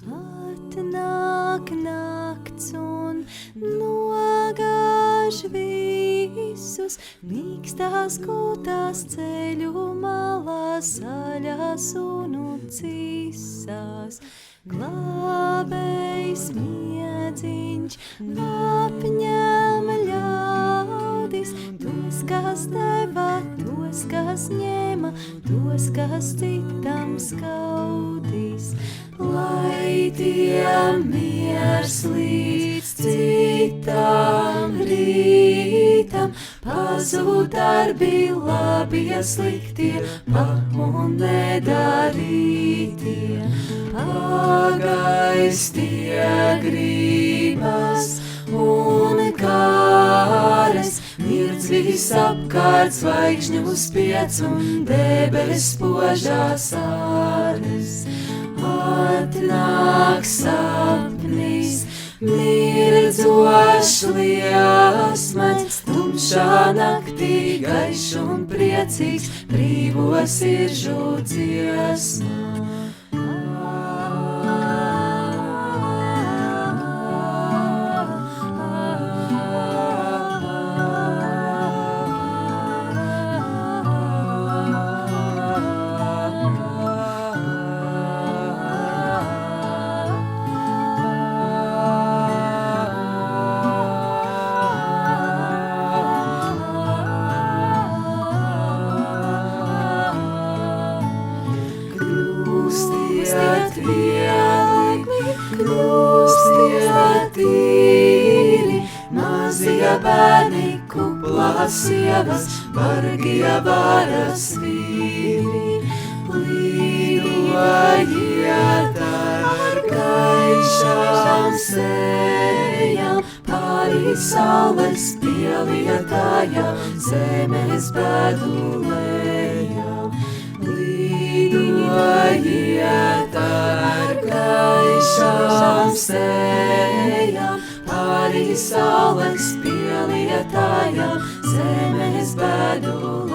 Atnāk nakts un nogāž visus, mīkstās gultās ceļu malās, saļās un cisās. Glābējs miedziņš apņem ļaudis, tos, kas deva, tos, kas ņēma, tos, kas citam skaudīs. Lai tiem miers līdz citam rītam, pazūd darbi labie sliktie, un nedarītie. Pagaistie gribas un kāres, mirdz visapkārt zvaigžņu spiec un debes spožās āres. Atnāk sapnis, mirdzošs liesmains, tumšā naktī gaišs un priecīgs, brīvo siržu dziesma. Krustiet tīri, mazie bērni, kuplās sievas, bargie varas vīri. Lidojiet ar gaišām sejām, pāri saules pielietājām, zemes bedulējām. Lidojiet ar gaišām sejām, pāri saules pielietājām, zemes bedulējām.